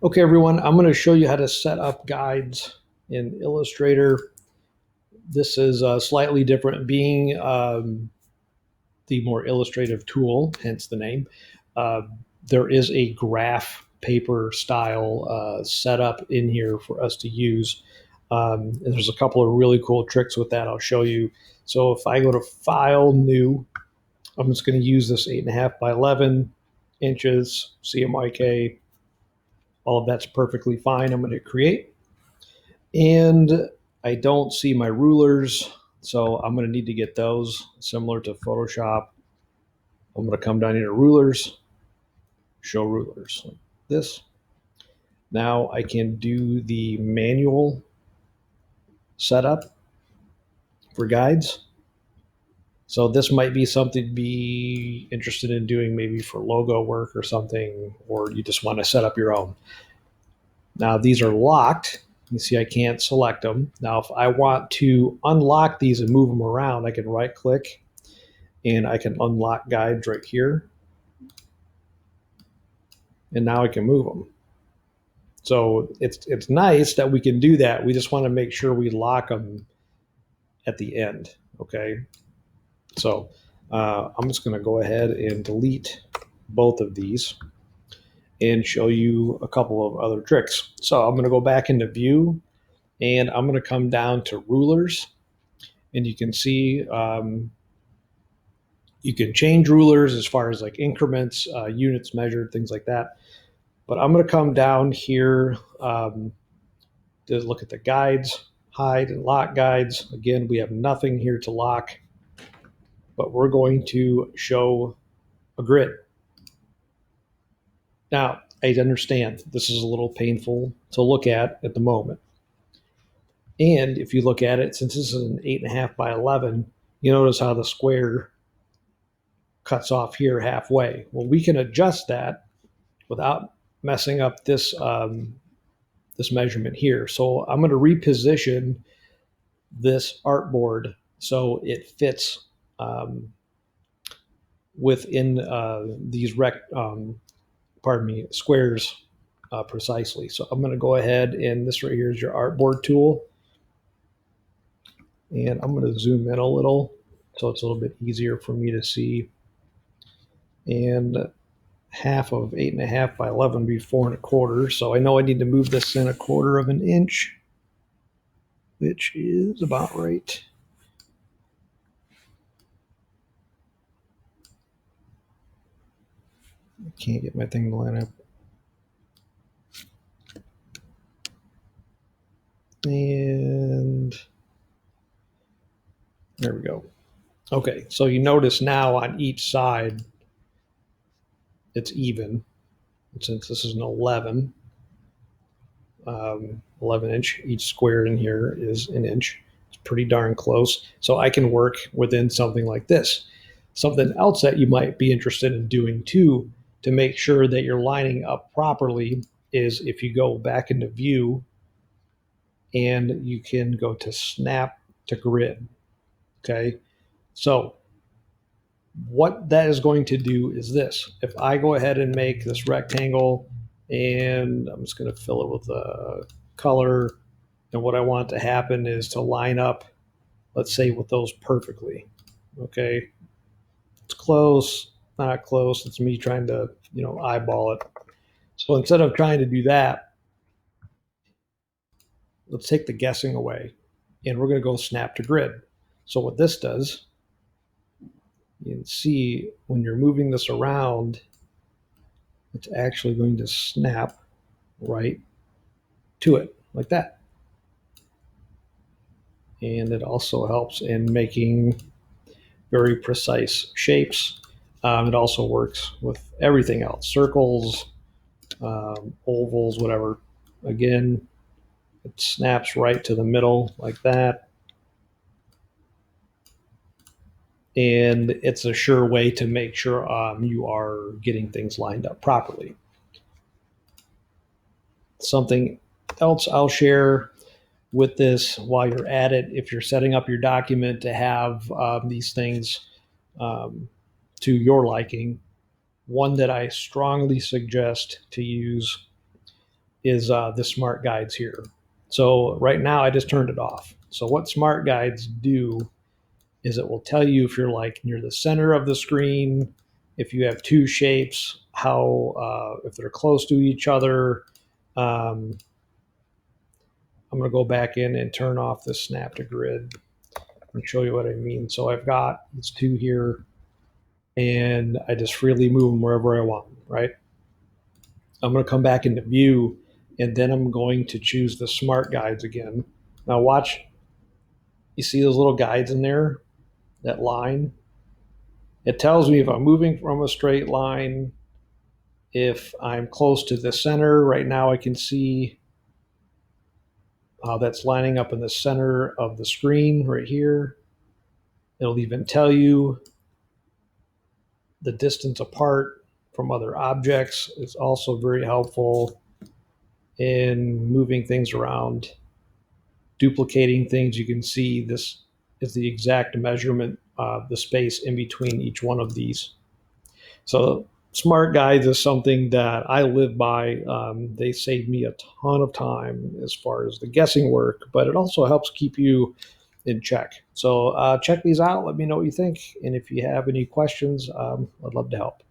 Okay, everyone, I'm going to show you how to set up guides in Illustrator. This is slightly different, being the more illustrative tool, hence the name. Uh, there is a graph paper style setup in here for us to use. And there's a couple of really cool tricks with that I'll show you. So if I go to File, New, I'm just going to use this 8.5 by 11 inches CMYK. All of that's perfectly fine. I'm going to create. And I don't see my rulers, so I'm going to need to get those. Similar to Photoshop, I'm going to come down here to rulers, show rulers like this. Now I can do the manual setup for guides. So this might be something to be interested in doing, maybe for logo work or something, or you just want to set up your own. Now these are locked. You see I can't select them. Now if I want to unlock these and move them around, I can right click and I can unlock guides right here. And now I can move them. So it's nice that we can do that. We just want to make sure we lock them at the end. Okay. So I'm just going to go ahead and delete both of these and show you a couple of other tricks. So I'm going to go back into view and I'm going to come down to rulers, and you can see you can change rulers as far as like increments, units measured, things like that. But I'm going to come down here to look at the guides, hide and lock guides. Again, we have nothing here to lock, but we're going to show a grid. Now, I understand this is a little painful to look at the moment. And if you look at it, since this is an 8.5 by 11, you notice how the square cuts off here halfway. Well, we can adjust that without messing up this measurement here. So I'm going to reposition this artboard so it fits within these squares precisely. So I'm going to go ahead, and this right here is your artboard tool. And I'm going to zoom in a little so it's a little bit easier for me to see. And half of 8.5 by 11 would be 4.25. So I know I need to move this in 1/4 of an inch, which is about right. I can't get my thing to line up. And there we go. Okay, so you notice now on each side it's even. Since this is an 11 inch, each square in here is an inch. It's pretty darn close. So I can work within something like this. Something else that you might be interested in doing too, to make sure that you're lining up properly, is if you go back into view and you can go to snap to grid. Okay. So what that is going to do is this. If I go ahead and make this rectangle, and I'm just going to fill it with a color, and what I want to happen is to line up, let's say, with those perfectly. Okay. It's close, not close. It's me trying to, eyeball it. So instead of trying to do that, let's take the guessing away, and we're going to go snap to grid. So what this does, you can see when you're moving this around, it's actually going to snap right to it like that. And it also helps in making very precise shapes. It also works with everything else, circles, ovals, whatever. Again, it snaps right to the middle like that. And it's a sure way to make sure you are getting things lined up properly. Something else I'll share with this while you're at it, if you're setting up your document to have these things to your liking, one that I strongly suggest to use is the smart guides here. So right now I just turned it off. So what smart guides do is it will tell you if you're like near the center of the screen, if you have two shapes, how if they're close to each other. Um, I'm going to go back in and turn off the snap to grid and show you what I mean. So I've got these two here, and I just freely move them wherever I want, right? I'm going to come back into view, and then I'm going to choose the smart guides again. Now watch, you see those little guides in there, that line? It tells me if I'm moving from a straight line, if I'm close to the center. Right now I can see how that's lining up in the center of the screen right here. It'll even tell you the distance apart from other objects. It's also very helpful in moving things around, duplicating things. You can see this is the exact measurement of the space in between each one of these. So smart guides is something that I live by. They save me a ton of time as far as the guessing work, but it also helps keep you in check. So check these out. Let me know what you think. And if you have any questions, I'd love to help.